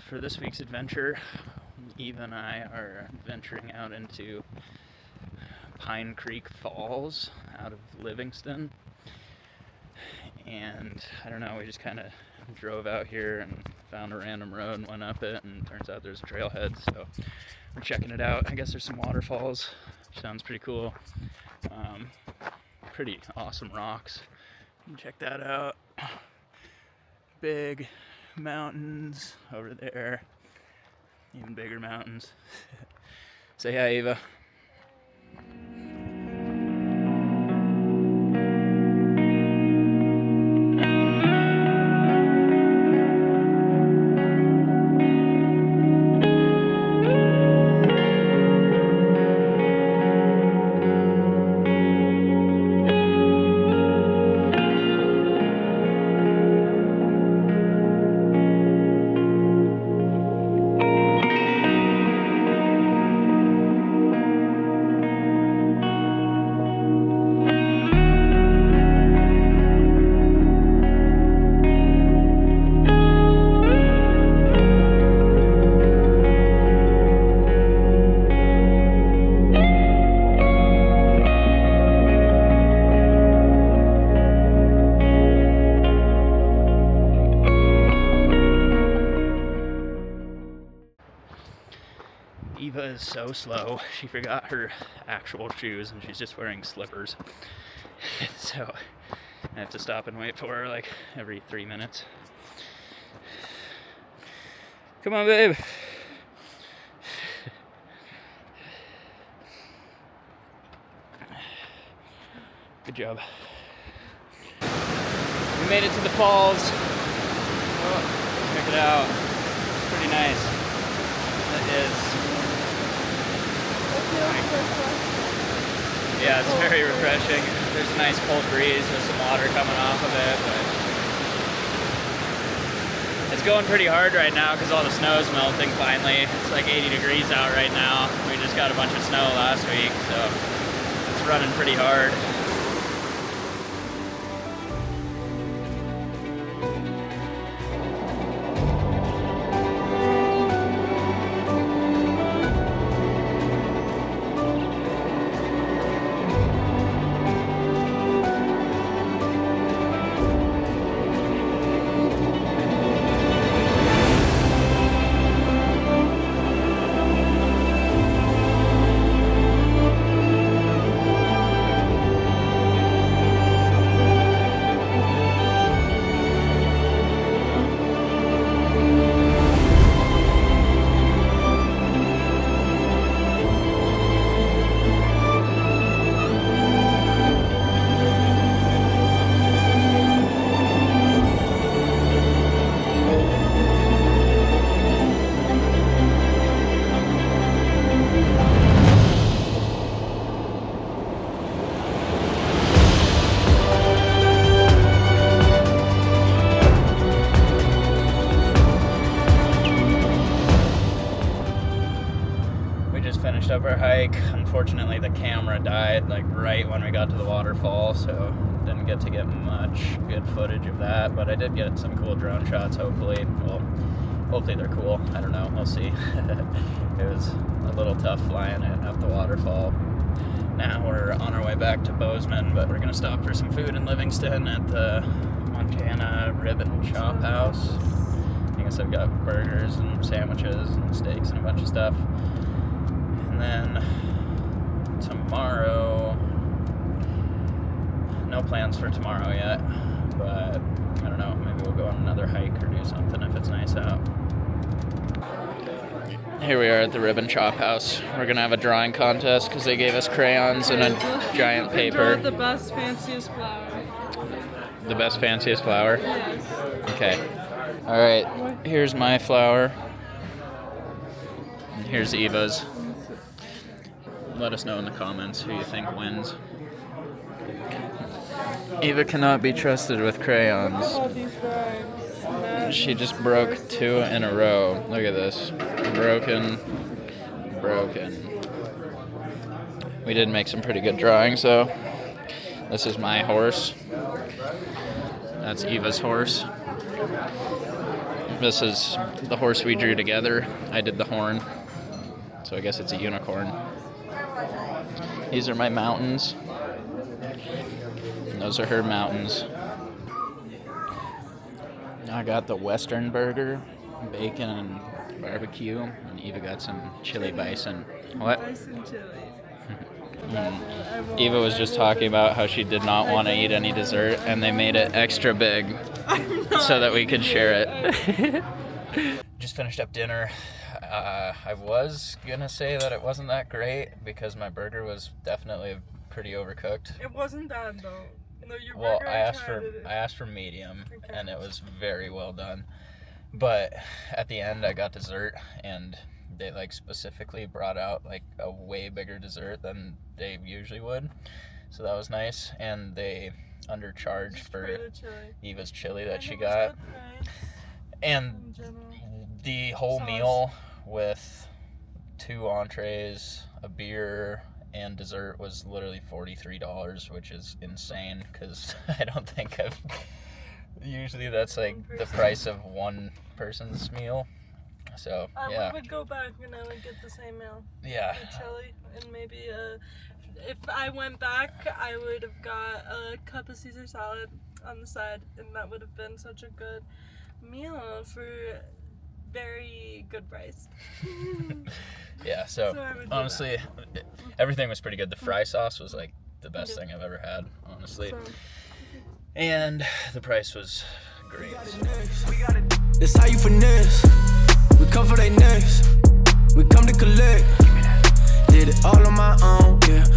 for this week's adventure, Eva and I are venturing out into Pine Creek Falls out of Livingston. And I don't know, we just kind of drove out here and found a random road and went up it, and turns out there's a trailhead, so we're checking it out. I guess there's some waterfalls, which sounds pretty cool. Pretty awesome rocks. You can check that out. Big mountains over there, even bigger mountains. Say hi, Eva. Eva is so slow. She forgot her actual shoes and she's just wearing slippers. So I have to stop and wait for her like every 3 minutes. Come on, babe. Good job. We made it to the falls. Oh, check it out. It's pretty nice. It is. Yeah, it's very refreshing. There's a nice cold breeze with some water coming off of it, but it's going pretty hard right now because all the snow is melting finally. It's like 80 degrees out right now. We just got a bunch of snow last week, so it's running pretty hard. Finished up our hike. Unfortunately, the camera died like right when we got to the waterfall, so didn't get to get much good footage of that, but I did get some cool drone shots, hopefully. Well, hopefully they're cool. I don't know. We'll see. It was a little tough flying it up the waterfall. Now we're on our way back to Bozeman, but we're going to stop for some food in Livingston at the Montana Rib and Chop House. I guess I've got burgers and sandwiches and steaks and a bunch of stuff. And then tomorrow, no plans for tomorrow yet, but I don't know, maybe we'll go on another hike or do something if it's nice out. Here we are at the Ribbon Chop House. We're going to have a drawing contest because they gave us crayons and a giant paper. Draw the best, fanciest flower. The best, fanciest flower? Yes. Okay. All right, here's my flower. And here's Eva's. Let us know in the comments who you think wins. Eva cannot be trusted with crayons. How about these drawings? She just broke 2 in a row. Look at this. Broken. We did make some pretty good drawings, though. This is my horse. That's Eva's horse. This is the horse we drew together. I did the horn, so I guess it's a unicorn. These are my mountains. And those are her mountains. I got the Western burger, bacon and barbecue, and Eva got some chili bison. What? Bison chili. Eva was just talking about how she did not want to eat any dessert, and they made it extra big so that we could share it. Just finished up dinner. I was gonna say that it wasn't that great because my burger was definitely pretty overcooked. It wasn't bad though. No, your Well, burger I asked for medium, Okay. and it was very well done. But at the end, I got dessert, and they like specifically brought out like a way bigger dessert than they usually would, so that was nice. And they undercharged for the chili. Eva's chili that And she it was got, good price and in general. the whole Sauce. meal with 2 entrees, a beer, and dessert was literally $43, which is insane because I don't think I've usually that's like the price of one person's meal. So yeah, I would go back and I would get the same meal. yeah, The chili and maybe if I went back, I would have got a cup of Caesar salad on the side, and that would have been such a good meal for very good price. yeah. So So I would do honestly, everything was pretty good. The fry sauce was like the best thing I've ever had, honestly, So, and the price was great. That's how you finesse. We come for they next. We come to collect. Did it all on my own, yeah.